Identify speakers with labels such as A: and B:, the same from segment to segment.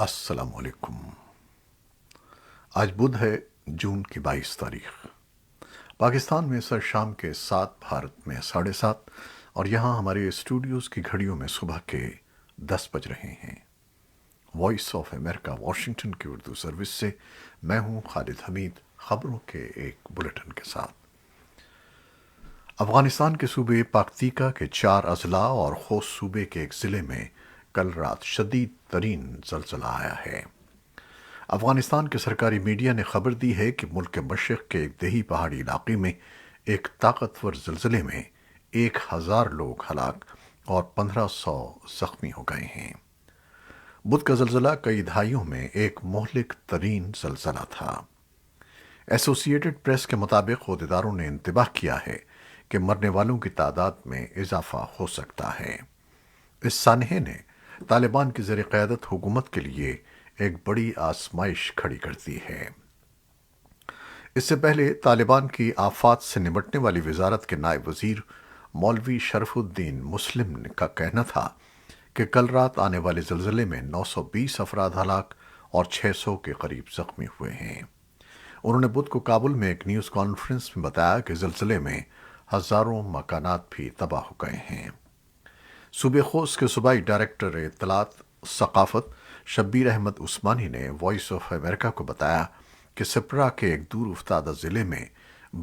A: السلام علیکم۔ آج بدھ ہے، جون کی 22 تاریخ۔ پاکستان میں سر شام کے 7، بھارت میں 7:30، اور یہاں ہمارے اسٹوڈیوز کی گھڑیوں میں صبح کے 10 بج رہے ہیں۔ وائس آف امریکہ واشنگٹن کی اردو سروس سے میں ہوں خالد حمید، خبروں کے ایک بلٹن کے ساتھ۔ افغانستان کے صوبے پاکتیکا کے 4 اضلاع اور خوست صوبے کے ایک ضلع میں کل رات شدید ترین زلزلہ آیا ہے۔ افغانستان کے سرکاری میڈیا نے خبر دی ہے کہ ملک کے مشرق کے ایک دیہی پہاڑی علاقے میں ایک طاقتور زلزلے میں 1000 لوگ ہلاک اور 1500 زخمی ہو گئے ہیں۔ بدھ کا زلزلہ کئی دہائیوں میں ایک مہلک ترین زلزلہ تھا۔ ایسوسی ایٹڈ پریس کے مطابق عہدیداروں نے انتباہ کیا ہے کہ مرنے والوں کی تعداد میں اضافہ ہو سکتا ہے۔ اس سانحے نے طالبان کی زیر قیادت حکومت کے لیے ایک بڑی آزمائش کھڑی کر دی ہے۔ اس سے پہلے طالبان کی آفات سے نمٹنے والی وزارت کے نائب وزیر مولوی شرف الدین مسلم کا کہنا تھا کہ کل رات آنے والے زلزلے میں 920 افراد ہلاک اور 600 کے قریب زخمی ہوئے ہیں۔ انہوں نے بدھ کو کابل میں ایک نیوز کانفرنس میں بتایا کہ زلزلے میں ہزاروں مکانات بھی تباہ ہو گئے ہیں۔ صوبے خوست کے صوبائی ڈائریکٹر اطلاعات ثقافت شبیر احمد عثمانی نے وائس آف امریکہ کو بتایا کہ سپرا کے ایک دور افتادہ ضلع میں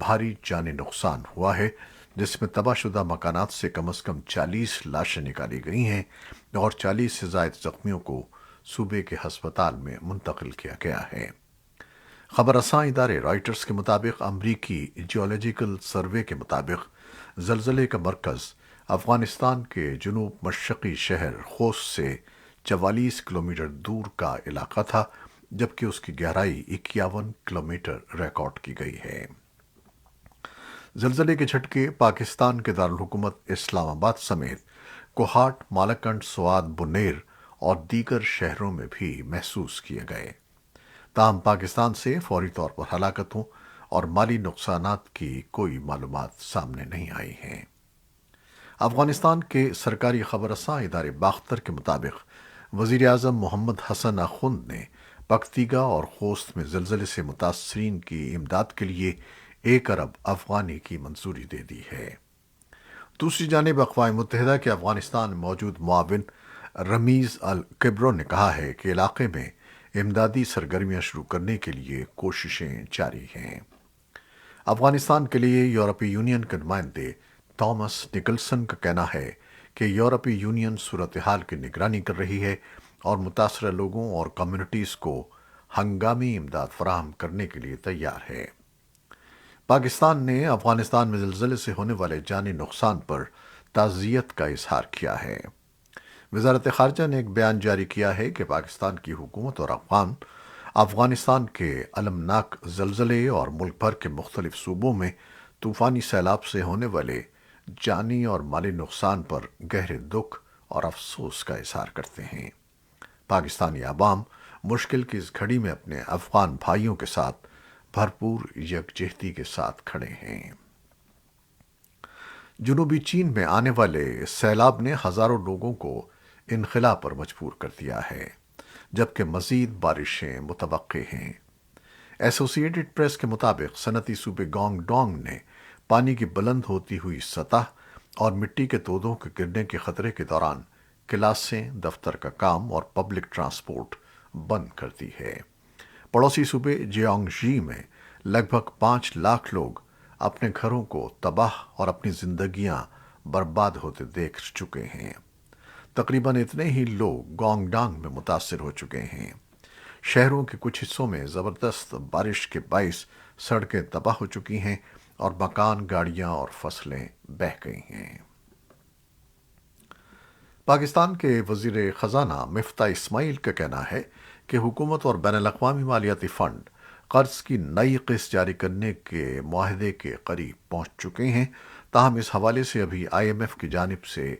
A: بھاری جانی نقصان ہوا ہے، جس میں تباہ شدہ مکانات سے کم از کم 40 لاشیں نکالی گئی ہیں اور 40 سے زائد زخمیوں کو صوبے کے ہسپتال میں منتقل کیا گیا ہے۔ خبر رساں ادارے رائٹرز کے مطابق امریکی جیولوجیکل سروے کے مطابق زلزلے کا مرکز افغانستان کے جنوب مشرقی شہر خوست سے 44 کلومیٹر دور کا علاقہ تھا، جبکہ اس کی گہرائی 51 کلومیٹر ریکارڈ کی گئی ہے۔ زلزلے کے جھٹکے پاکستان کے دارالحکومت اسلام آباد سمیت کوہاٹ، مالاکنڈ، سوات، بنیر اور دیگر شہروں میں بھی محسوس کیے گئے۔ تاہم پاکستان سے فوری طور پر ہلاکتوں اور مالی نقصانات کی کوئی معلومات سامنے نہیں آئی ہیں۔ افغانستان کے سرکاری خبر رساں ادارے باختر کے مطابق وزیر اعظم محمد حسن آخوند نے پکتیگا اور خوست میں زلزلے سے متاثرین کی امداد کے لیے 1 ارب افغانی کی منظوری دے دی ہے۔ دوسری جانب اقوام متحدہ کے افغانستان میں موجود معاون رمیز الکبرو نے کہا ہے کہ علاقے میں امدادی سرگرمیاں شروع کرنے کے لیے کوششیں جاری ہیں۔ افغانستان کے لیے یورپی یونین کے نمائندے تھامس نکلسن کا کہنا ہے کہ یورپی یونین صورتحال کی نگرانی کر رہی ہے اور متاثرہ لوگوں اور کمیونٹیز کو ہنگامی امداد فراہم کرنے کے لیے تیار ہے۔ پاکستان نے افغانستان میں زلزلے سے ہونے والے جانی نقصان پر تعزیت کا اظہار کیا ہے۔ وزارت خارجہ نے ایک بیان جاری کیا ہے کہ پاکستان کی حکومت اور افغان افغانستان کے المناک زلزلے اور ملک بھر کے مختلف صوبوں میں طوفانی سیلاب سے ہونے والے جانی اور مالی نقصان پر گہرے دکھ اور افسوس کا اظہار کرتے ہیں۔ پاکستانی عوام مشکل کی اس گھڑی میں اپنے افغان بھائیوں کے ساتھ بھرپور یکجہتی کے ساتھ کھڑے ہیں۔ جنوبی چین میں آنے والے سیلاب نے ہزاروں لوگوں کو انخلا پر مجبور کر دیا ہے، جبکہ مزید بارشیں متوقع ہیں۔ ایسوسی ایٹڈ پریس کے مطابق صنعتی صوبے گانگ ڈونگ نے پانی کی بلند ہوتی ہوئی سطح اور مٹی کے تودوں کے گرنے کے خطرے کے دوران کلاسیں، دفتر کا کام اور پبلک ٹرانسپورٹ بند کر دی ہے۔ پڑوسی صوبے جیانگژی میں لگ بھگ 5 لاکھ لوگ اپنے گھروں کو تباہ اور اپنی زندگیاں برباد ہوتے دیکھ چکے ہیں۔ تقریباً اتنے ہی لوگ گانگ ڈانگ میں متاثر ہو چکے ہیں۔ شہروں کے کچھ حصوں میں زبردست بارش کے باعث سڑکیں تباہ ہو چکی ہیں اور مکان، گاڑیاں اور فصلیں بہہ گئی ہیں۔ پاکستان کے وزیر خزانہ مفتاح اسماعیل کا کہنا ہے کہ حکومت اور بین الاقوامی مالیاتی فنڈ قرض کی نئی قسط جاری کرنے کے معاہدے کے قریب پہنچ چکے ہیں، تاہم اس حوالے سے ابھی IMF کی جانب سے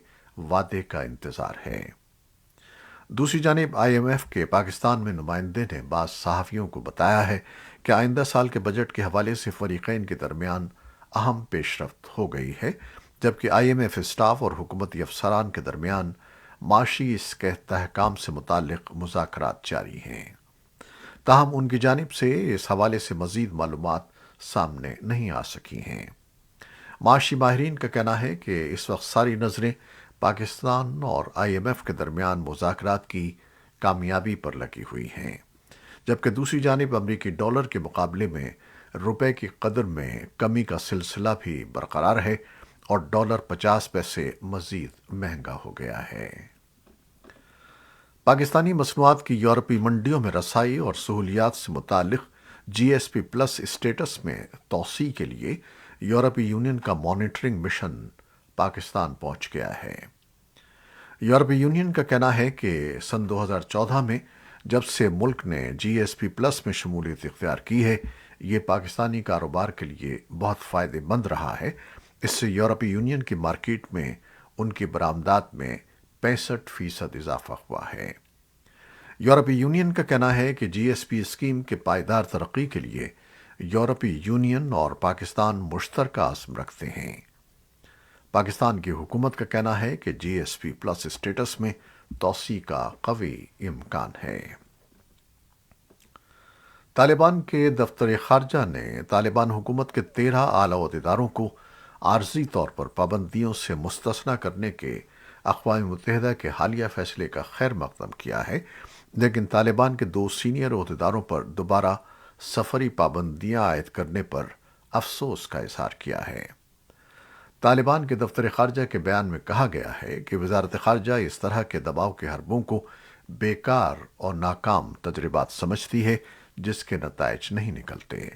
A: وعدے کا انتظار ہے۔ دوسری جانب IMF کے پاکستان میں نمائندے نے بعض صحافیوں کو بتایا ہے کہ آئندہ سال کے بجٹ کے حوالے سے فریقین کے درمیان اہم پیش رفت ہو گئی ہے، جبکہ IMF اسٹاف اور حکومتی افسران کے درمیان معاشی استحکام سے متعلق مذاکرات جاری ہیں۔ تاہم ان کی جانب سے اس حوالے سے مزید معلومات سامنے نہیں آ سکی ہیں۔ معاشی ماہرین کا کہنا ہے کہ اس وقت ساری نظریں پاکستان اور آئی ایم ایف کے درمیان مذاکرات کی کامیابی پر لگی ہوئی ہیں، جبکہ دوسری جانب امریکی ڈالر کے مقابلے میں روپے کی قدر میں کمی کا سلسلہ بھی برقرار ہے اور ڈالر 50 پیسے مزید مہنگا ہو گیا ہے۔ پاکستانی مصنوعات کی یورپی منڈیوں میں رسائی اور سہولیات سے متعلق جی ایس پی پلس اسٹیٹس میں توسیع کے لیے یورپی یونین کا مانیٹرنگ مشن پاکستان پہنچ گیا ہے۔ یورپی یونین کا کہنا ہے کہ سن 2014 میں جب سے ملک نے جی ایس پی پلس میں شمولیت اختیار کی ہے، یہ پاکستانی کاروبار کے لیے بہت فائدہ مند رہا ہے۔ اس سے یورپی یونین کی مارکیٹ میں ان کی برآمدات میں 65% اضافہ ہوا ہے۔ یورپی یونین کا کہنا ہے کہ جی ایس پی اسکیم کے پائیدار ترقی کے لیے یورپی یونین اور پاکستان مشترکہ عزم رکھتے ہیں۔ پاکستان کی حکومت کا کہنا ہے کہ جی ایس پی پلس اسٹیٹس میں توسیع کا قوی امکان ہے۔ طالبان کے دفتر خارجہ نے طالبان حکومت کے 13 اعلیٰ عہدیداروں کو عارضی طور پر پابندیوں سے مستثنی کرنے کے اقوام متحدہ کے حالیہ فیصلے کا خیر مقدم کیا ہے، لیکن طالبان کے 2 سینئر عہدیداروں پر دوبارہ سفری پابندیاں عائد کرنے پر افسوس کا اظہار کیا ہے۔ طالبان کے دفتر خارجہ کے بیان میں کہا گیا ہے کہ وزارت خارجہ اس طرح کے دباؤ کے حربوں کو بیکار اور ناکام تجربات سمجھتی ہے جس کے نتائج نہیں نکلتے۔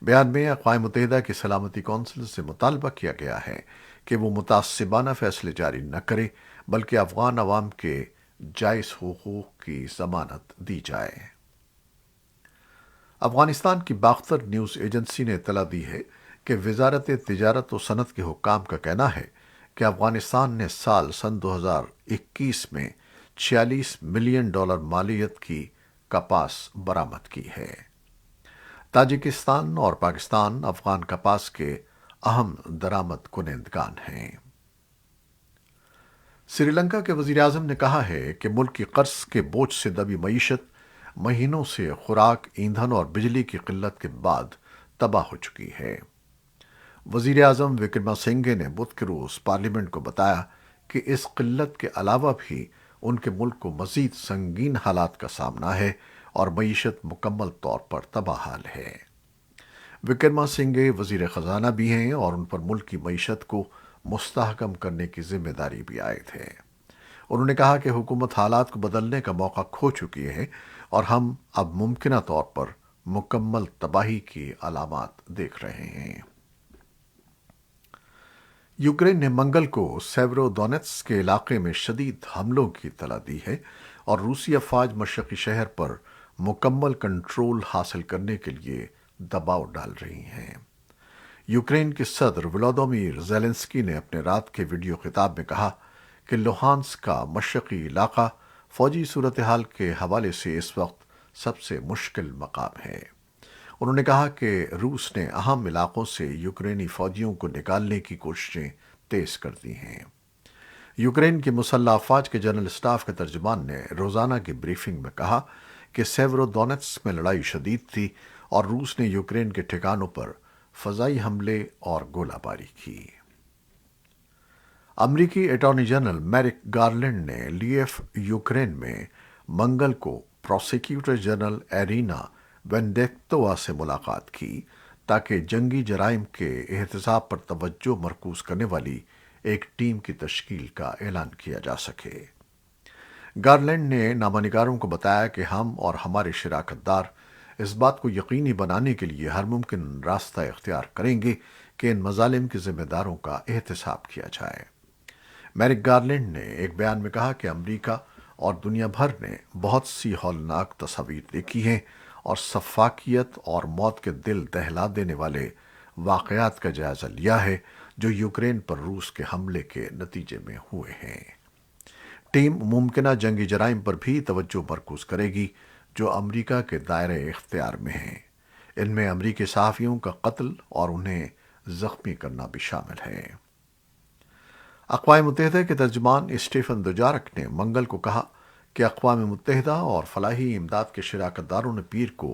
A: بیان میں اقوام متحدہ کی سلامتی کونسل سے مطالبہ کیا گیا ہے کہ وہ متعصبانہ فیصلے جاری نہ کرے بلکہ افغان عوام کے جائز حقوق کی ضمانت دی جائے۔ افغانستان کی باختر نیوز ایجنسی نے اطلاع دی ہے کہ وزارت تجارت و صنعت کے حکام کا کہنا ہے کہ افغانستان نے سن 2021 میں $46 ملین مالیت کی کپاس برآمد کی ہے۔ تاجکستان اور پاکستان افغان کپاس کے اہم درآمد کنندگان ہیں۔ سری لنکا کے وزیر اعظم نے کہا ہے کہ ملک کی قرض کے بوجھ سے دبی معیشت مہینوں سے خوراک، ایندھن اور بجلی کی قلت کے بعد تباہ ہو چکی ہے۔ وزیر اعظم وکرما سنگھے نے بدھ کے روز پارلیمنٹ کو بتایا کہ اس قلت کے علاوہ بھی ان کے ملک کو مزید سنگین حالات کا سامنا ہے اور معیشت مکمل طور پر تباہ حال ہے۔ وکرما سنگھے وزیر خزانہ بھی ہیں اور ان پر ملک کی معیشت کو مستحکم کرنے کی ذمہ داری بھی عائد ہے۔ انہوں نے کہا کہ حکومت حالات کو بدلنے کا موقع کھو چکی ہے اور ہم اب ممکنہ طور پر مکمل تباہی کی علامات دیکھ رہے ہیں۔ یوکرین نے منگل کو سیورو دونیٹس کے علاقے میں شدید حملوں کی اطلاع دی ہے اور روسی افواج مشرقی شہر پر مکمل کنٹرول حاصل کرنے کے لیے دباؤ ڈال رہی ہیں۔ یوکرین کے صدر ولادیمیر زیلنسکی نے اپنے رات کے ویڈیو خطاب میں کہا کہ لوہانسک کا مشرقی علاقہ فوجی صورتحال کے حوالے سے اس وقت سب سے مشکل مقام ہے۔ انہوں نے کہا کہ روس نے اہم علاقوں سے یوکرینی فوجیوں کو نکالنے کی کوششیں تیز کر دی ہیں۔ یوکرین کی مسلح افواج کے جنرل اسٹاف کے ترجمان نے روزانہ کی بریفنگ میں کہا کہ سیورو دونیٹس میں لڑائی شدید تھی اور روس نے یوکرین کے ٹھکانوں پر فضائی حملے اور گولہ باری کی۔ امریکی اٹارنی جنرل میرک گارلینڈ نے لیف یوکرین میں منگل کو پروسیکیوٹر جنرل ایرینا وینڈیکٹووا سے ملاقات کی تاکہ جنگی جرائم کے احتساب پر توجہ مرکوز کرنے والی ایک ٹیم کی تشکیل کا اعلان کیا جا سکے۔ گارلینڈ نے نامہ نگاروں کو بتایا کہ ہم اور ہمارے شراکت دار اس بات کو یقینی بنانے کے لیے ہر ممکن راستہ اختیار کریں گے کہ ان مظالم کے ذمہ داروں کا احتساب کیا جائے۔ میرک گارلینڈ نے ایک بیان میں کہا کہ امریکہ اور دنیا بھر نے بہت سی ہولناک تصاویر دیکھی ہیں اور سفاکیت اور موت کے دل دہلا دینے والے واقعات کا جائزہ لیا ہے جو یوکرین پر روس کے حملے کے نتیجے میں ہوئے ہیں۔ ٹیم ممکنہ جنگی جرائم پر بھی توجہ مرکوز کرے گی جو امریکہ کے دائرۂ اختیار میں ہیں۔ ان میں امریکی صحافیوں کا قتل اور انہیں زخمی کرنا بھی شامل ہے۔ اقوام متحدہ کے ترجمان اسٹیفن دوجارک نے منگل کو کہا کہ اقوام متحدہ اور فلاحی امداد کے شراکت داروں نے پیر کو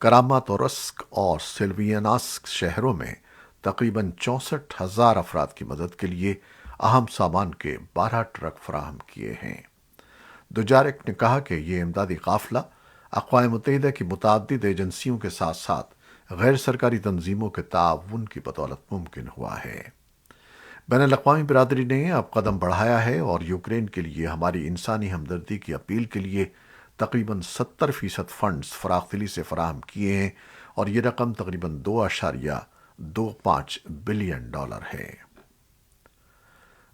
A: کراماتورسک اور سلویانسک شہروں میں تقریباً 64,000 افراد کی مدد کے لیے اہم سامان کے 12 ٹرک فراہم کیے ہیں۔ دوجارک نے کہا کہ یہ امدادی قافلہ اقوام متحدہ کی متعدد ایجنسیوں کے ساتھ ساتھ غیر سرکاری تنظیموں کے تعاون کی بدولت ممکن ہوا ہے۔ بین الاقوامی برادری نے اب قدم بڑھایا ہے اور یوکرین کے لیے ہماری انسانی ہمدردی کی اپیل کے لیے تقریباً 70% فنڈز فراخ دلی سے فراہم کیے ہیں اور یہ رقم تقریباً 2.25 بلین ڈالر ہے۔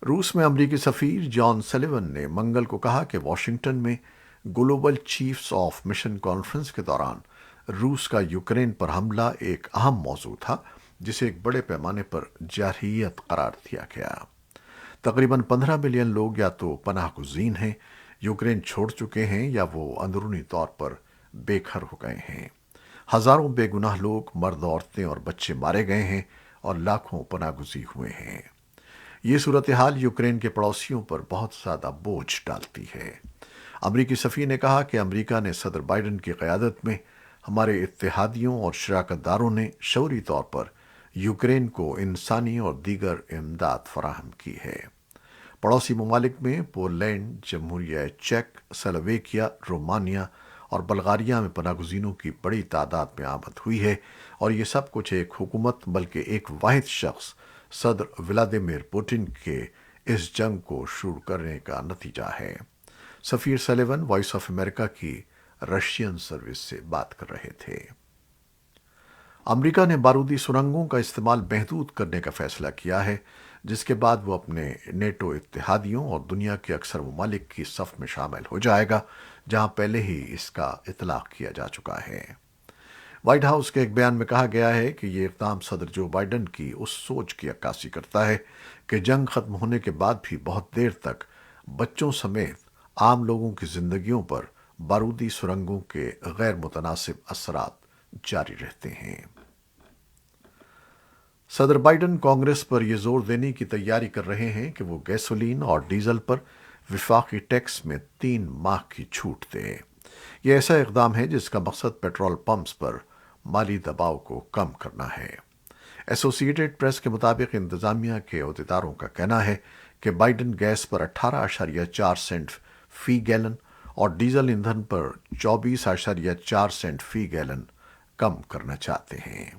A: روس میں امریکی سفیر جان سلیون نے منگل کو کہا کہ واشنگٹن میں global chiefs of mission conference کے دوران روس کا یوکرین پر حملہ ایک اہم موضوع تھا جسے ایک بڑے پیمانے پر جارحیت قرار دیا گیا۔ تقریباً 15 ملین لوگ یا تو پناہ گزین ہیں، یوکرین چھوڑ چکے ہیں یا وہ اندرونی طور پر بے گھر ہو گئے ہیں۔ ہزاروں بے گناہ لوگ، مرد، عورتیں اور بچے مارے گئے ہیں اور لاکھوں پناہ گزین ہوئے ہیں۔ یہ صورتحال یوکرین کے پڑوسیوں پر بہت زیادہ بوجھ ڈالتی ہے۔ امریکی سفیر نے کہا کہ امریکہ نے صدر بائیڈن کی قیادت میں ہمارے اتحادیوں اور شراکت داروں نے شعوری طور پر یوکرین کو انسانی اور دیگر امداد فراہم کی ہے۔ پڑوسی ممالک میں پولینڈ، جمہوریہ چیک، سلوواکیہ، رومانیہ اور بلغاریہ میں پناہ گزینوں کی بڑی تعداد میں آمد ہوئی ہے اور یہ سب کچھ ایک حکومت بلکہ ایک واحد شخص صدر ولادیمیر پوٹن کے اس جنگ کو شروع کرنے کا نتیجہ ہے۔ سفیر سلیون وائس آف امریکہ کی رشین سروس سے بات کر رہے تھے۔ امریکہ نے بارودی سرنگوں کا استعمال محدود کرنے کا فیصلہ کیا ہے، جس کے بعد وہ اپنے نیٹو اتحادیوں اور دنیا کے اکثر ممالک کی صف میں شامل ہو جائے گا جہاں پہلے ہی اس کا اطلاق کیا جا چکا ہے۔ وائٹ ہاؤس کے ایک بیان میں کہا گیا ہے کہ یہ اقدام صدر جو بائیڈن کی اس سوچ کی عکاسی کرتا ہے کہ جنگ ختم ہونے کے بعد بھی بہت دیر تک بچوں سمیت عام لوگوں کی زندگیوں پر بارودی سرنگوں کے غیر متناسب اثرات جاری رہتے ہیں۔ صدر بائیڈن کانگریس پر یہ زور دینے کی تیاری کر رہے ہیں کہ وہ گیسولین اور ڈیزل پر وفاقی ٹیکس میں 3 ماہ کی چھوٹ دے۔ یہ ایسا اقدام ہے جس کا مقصد پیٹرول پمپس پر مالی دباؤ کو کم کرنا ہے۔ ایسوسی ایٹڈ پریس کے مطابق انتظامیہ کے عہدیداروں کا کہنا ہے کہ بائیڈن گیس پر 18.4 سینٹ فی گیلن اور ڈیزل ایندھن پر 24.4 سینٹ فی گیلن کم کرنا چاہتے ہیں۔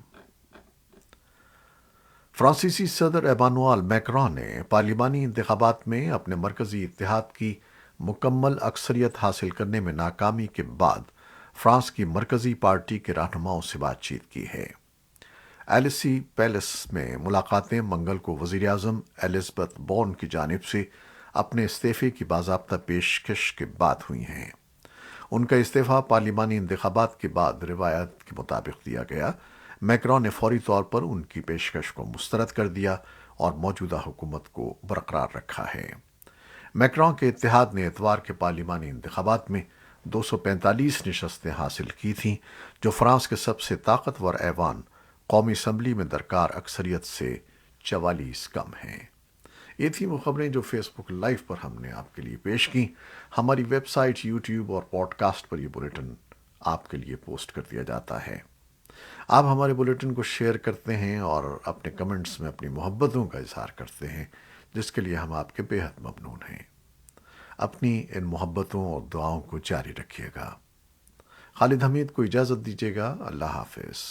A: فرانسیسی صدر ایمانوئل میکروں نے پارلیمانی انتخابات میں اپنے مرکزی اتحاد کی مکمل اکثریت حاصل کرنے میں ناکامی کے بعد فرانس کی مرکزی پارٹی کے رہنماؤں سے بات چیت کی ہے۔ ایلیسی پیلس میں ملاقاتیں منگل کو وزیر اعظم الزبتھ بورن کی جانب سے اپنے استعفے کی باضابطہ پیشکش کے بعد ہوئی ہیں۔ ان کا استعفیٰ پارلیمانی انتخابات کے بعد روایت کے مطابق دیا گیا۔ میکروں نے فوری طور پر ان کی پیشکش کو مسترد کر دیا اور موجودہ حکومت کو برقرار رکھا ہے۔ میکروں کے اتحاد نے اتوار کے پارلیمانی انتخابات میں 245 نشستیں حاصل کی تھیں، جو فرانس کے سب سے طاقتور ایوان قومی اسمبلی میں درکار اکثریت سے 44 کم ہیں۔ یہ تھی وہ خبریں جو فیس بک لائیو پر ہم نے آپ کے لیے پیش کی۔ ہماری ویب سائٹ، یوٹیوب اور پوڈ کاسٹ پر یہ بلیٹن آپ کے لیے پوسٹ کر دیا جاتا ہے۔ آپ ہمارے بلیٹن کو شیئر کرتے ہیں اور اپنے کمنٹس میں اپنی محبتوں کا اظہار کرتے ہیں، جس کے لیے ہم آپ کے بے حد ممنون ہیں۔ اپنی ان محبتوں اور دعاؤں کو جاری رکھیے گا۔ خالد حمید کو اجازت دیجیے گا۔ اللہ حافظ۔